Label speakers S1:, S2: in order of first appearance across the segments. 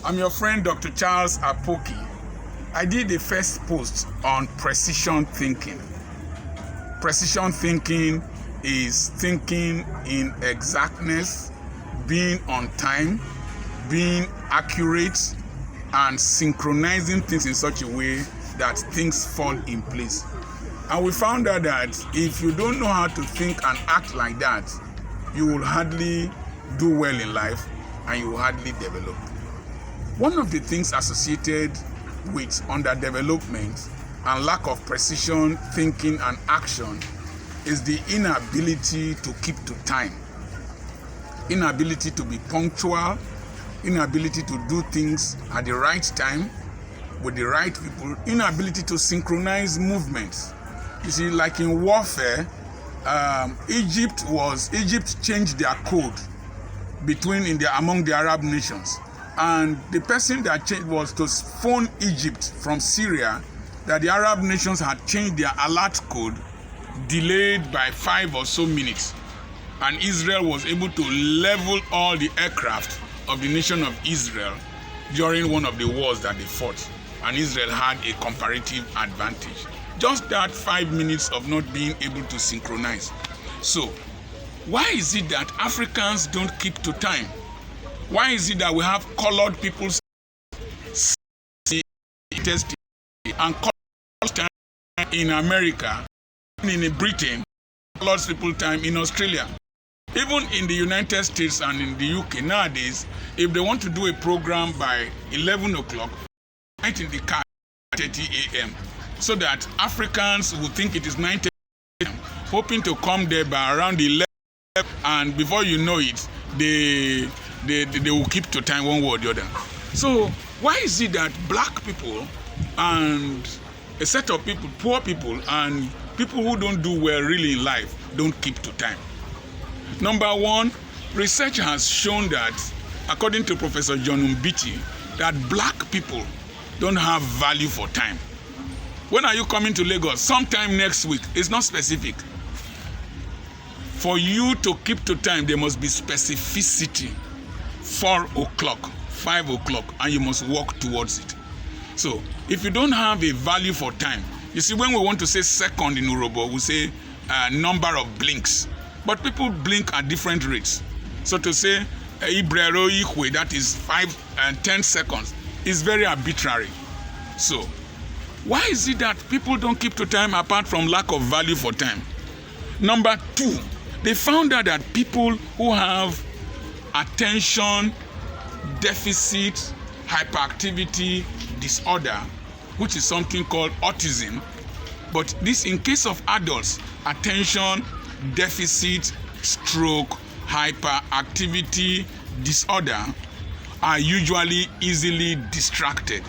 S1: I'm your friend Dr. Charles Apoki. I did the first post on precision thinking. Precision thinking is thinking in exactness, being on time, being accurate, and synchronizing things in such a way that things fall in place. And we found out that if you don't know how to think and act like that, you will hardly do well in life and you will hardly develop. One of the things associated with underdevelopment and lack of precision thinking and action is the inability to keep to time, inability to be punctual, inability to do things at the right time with the right people, inability to synchronize movements. You see, like in warfare, Egypt changed their code among the Arab nations, and the person that changed was to phone Egypt from Syria that the Arab nations had changed their alert code, delayed by 5 or so minutes, and Israel was able to level all the aircraft of the nation of Israel during one of the wars that they fought, and Israel had a comparative advantage. Just that 5 minutes of not being able to synchronize. So, why is it that Africans don't keep to time? Why is it that we have colored people testing and colored time in America, in Britain, colored people time in Australia? Even in the United States and in the UK nowadays, if they want to do a program by 11 o'clock, right in the car at 8:30 a.m. so that Africans will think it is 9:30 a.m., hoping to come there by around 11, and before you know it, they will keep to time one way or the other. So why is it that black people and a set of people, poor people and people who don't do well really in life, don't keep to time? Number one, research has shown that, according to Professor John Mbiti, that black people don't have value for time. When are you coming to Lagos? Sometime next week. It's not specific. For you to keep to time, there must be specificity. 4 o'clock, 5 o'clock, and you must walk towards it. So, if you don't have a value for time, you see, when we want to say second in Urobo, we say number of blinks. But people blink at different rates. So to say, Ibrero Ikwe, that is 5 and 10 seconds, is very arbitrary. So, why is it that people don't keep to time apart from lack of value for time? Number two, they found out that people who have attention deficit hyperactivity disorder, which is something called autism, but this in case of adults, attention deficit stroke hyperactivity disorder are usually easily distracted.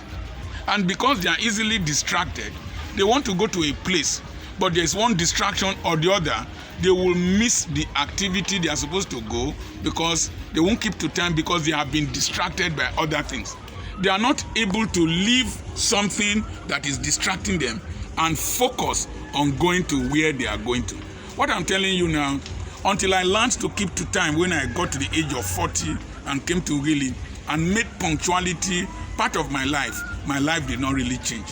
S1: And because they are easily distracted, they want to go to a place, but there's one distraction or the other, they will miss the activity they are supposed to go because they won't keep to time because they have been distracted by other things. They are not able to leave something that is distracting them and focus on going to where they are going to. What I'm telling you now, until I learned to keep to time when I got to the age of 40 and came to really and made punctuality part of my life did not really change.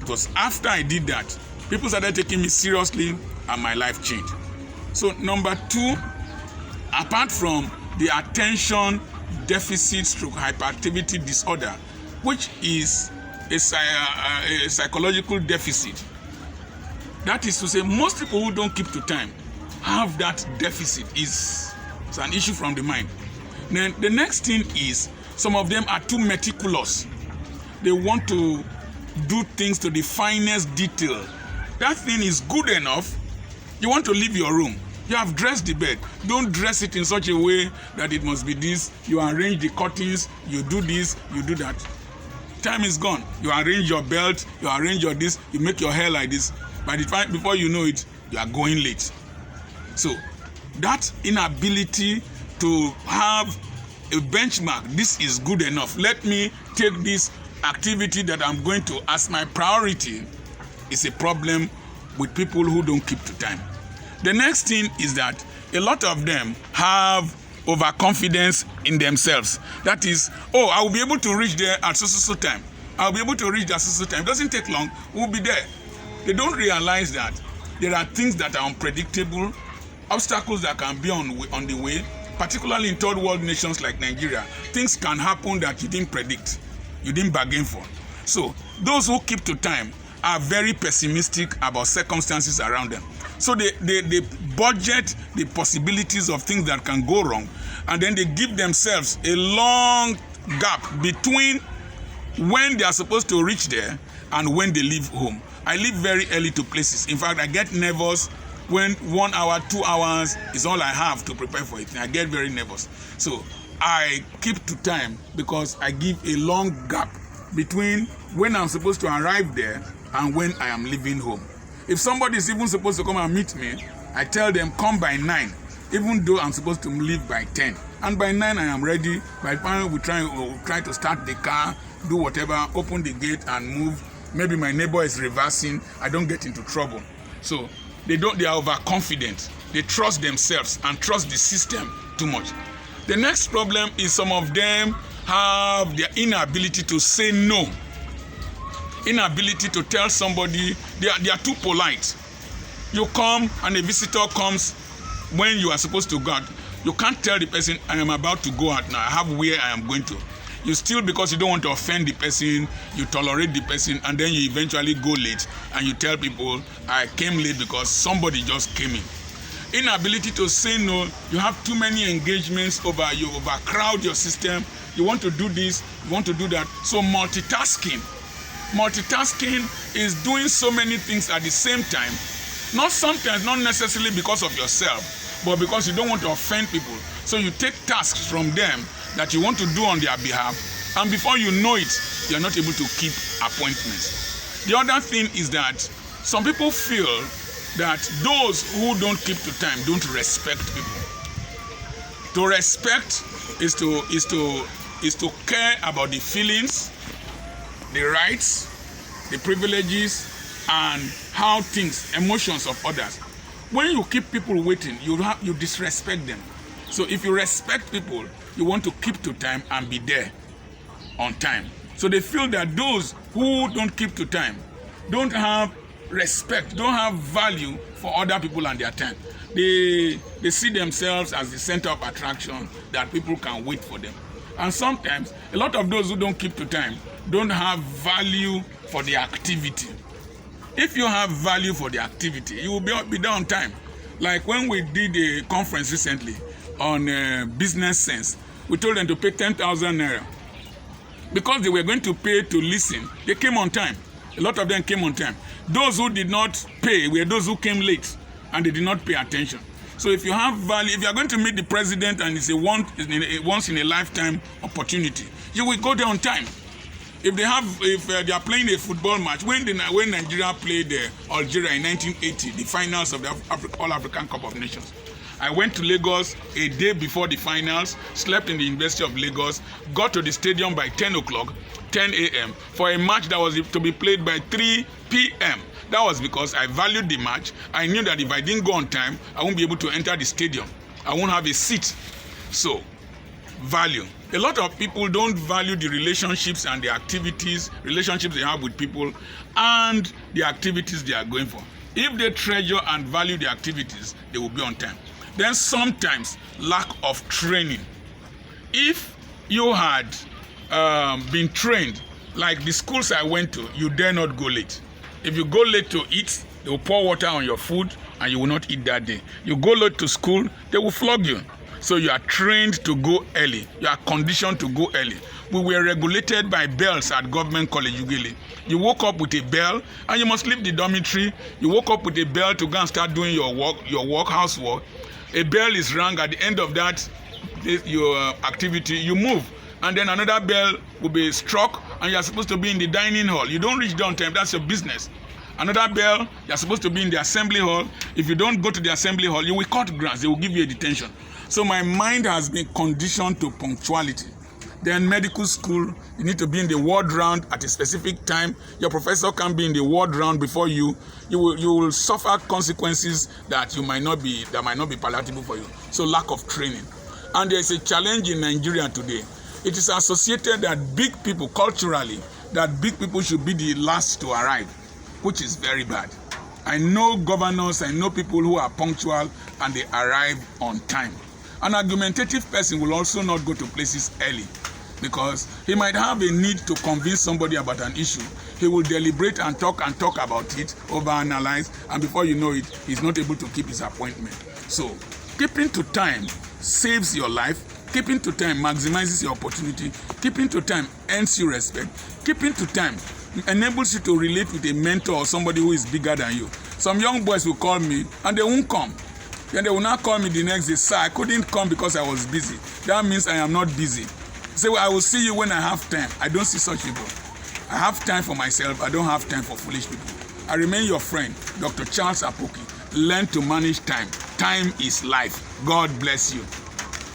S1: It was after I did that, people started taking me seriously and my life changed. So number two, apart from the attention deficit stroke hyperactivity disorder, which is a psychological deficit, that is to say, most people who don't keep to time have that deficit. It's an issue from the mind. Then the next thing is, some of them are too meticulous. They want to do things to the finest detail. That thing is good enough. You want to leave your room. You have dressed the bed. Don't dress it in such a way that it must be this. You arrange the curtains, you do this, you do that. Time is gone. You arrange your belt, you arrange your this, you make your hair like this. By the time, before you know it, you are going late. So, that inability to have a benchmark, this is good enough. Let me take this activity that I'm going to as my priority, is a problem with people who don't keep to time. The next thing is that a lot of them have overconfidence in themselves. That is, oh, I will be able to reach there at so time. I'll be able to reach at so time. It doesn't take long. We'll be there. They don't realize that there are things that are unpredictable, obstacles that can be on the way, particularly in third world nations like Nigeria. Things can happen that you didn't predict, you didn't bargain for. So those who keep to time are very pessimistic about circumstances around them. So they budget the possibilities of things that can go wrong, and then they give themselves a long gap between when they are supposed to reach there and when they leave home. I leave very early to places. In fact, I get nervous when 1 hour, 2 hours is all I have to prepare for it. I get very nervous. So I keep to time because I give a long gap between when I'm supposed to arrive there and when I am leaving home. If somebody is even supposed to come and meet me, I tell them come by 9, even though I'm supposed to leave by 10. And by 9 I am ready. By the time we try to start the car, do whatever, open the gate and move. Maybe my neighbor is reversing, I don't get into trouble. So they are overconfident. They trust themselves and trust the system too much. The next problem is some of them have their inability to say no. Inability to tell somebody, they are too polite. You come and a visitor comes when you are supposed to go out. You can't tell the person, I am about to go out now, I have where I am going to. You still, because you don't want to offend the person, you tolerate the person, and then you eventually go late and you tell people, I came late because somebody just came in. Inability to say no, you have too many engagements, you overcrowd your system, you want to do this, you want to do that. So multitasking is doing so many things at the same time, not necessarily because of yourself, but because you don't want to offend people. So you take tasks from them that you want to do on their behalf, and before you know it, you are not able to keep appointments. The other thing is that some people feel that those who don't keep to time don't respect people. To respect is to care about the feelings, the rights, the privileges, and how emotions of others. When you keep people waiting, you disrespect them. So if you respect people, you want to keep to time and be there on time. So they feel that those who don't keep to time don't have respect, don't have value for other people and their time. They see themselves as the center of attraction, that people can wait for them. And sometimes, a lot of those who don't keep to time don't have value for the activity. If you have value for the activity, you will be there on time. Like when we did a conference recently on business sense, we told them to pay 10,000 naira. Because they were going to pay to listen, they came on time. A lot of them came on time. Those who did not pay were those who came late and they did not pay attention. So if you have value, if you are going to meet the president and it's a once in a lifetime opportunity, you will go there on time. If they are playing a football match, when Nigeria played Algeria in 1980, the finals of the All African Cup of Nations, I went to Lagos a day before the finals, slept in the University of Lagos, got to the stadium by 10 a.m. for a match that was to be played by 3 p.m. That was because I valued the match. I knew that if I didn't go on time, I won't be able to enter the stadium. I won't have a seat. So, value. A lot of people don't value the relationships and the relationships they have with people and the activities they are going for. If they treasure and value the activities, they will be on time. Then sometimes lack of training. If you had been trained, like the schools I went to, you dare not go late. If you go late to eat, they will pour water on your food and you will not eat that day. You go late to school, they will flog you. So you are trained to go early. You are conditioned to go early. We were regulated by bells at Government College Ughelli. You woke up with a bell and you must leave the dormitory. You woke up with a bell to go and start doing your work, housework. A bell is rung. At the end of that, your activity, you move. And then another bell will be struck and you are supposed to be in the dining hall. You don't reach down time. That's your business. Another bell, you are supposed to be in the assembly hall. If you don't go to the assembly hall, you will cut grass. They will give you a detention. So my mind has been conditioned to punctuality. Then medical school, you need to be in the ward round at a specific time. Your professor can be in the ward round before you. You will suffer consequences that might not be palatable for you. So lack of training. And there is a challenge in Nigeria today. It is associated that big people, culturally, that big people should be the last to arrive, which is very bad. I know governors, I know people who are punctual and they arrive on time. An argumentative person will also not go to places early because he might have a need to convince somebody about an issue. He will deliberate and talk about it, overanalyze, and before you know it, he's not able to keep his appointment. So, keeping to time saves your life. Keeping to time maximizes your opportunity. Keeping to time earns you respect. Keeping to time enables you to relate with a mentor or somebody who is bigger than you. Some young boys will call me and they won't come. Then they will not call me the next day. Sir, I couldn't come because I was busy. That means I am not busy. Say, well, I will see you when I have time. I don't see such people. I have time for myself. I don't have time for foolish people. I remain your friend, Dr. Charles Apoki. Learn to manage time. Time is life. God bless you.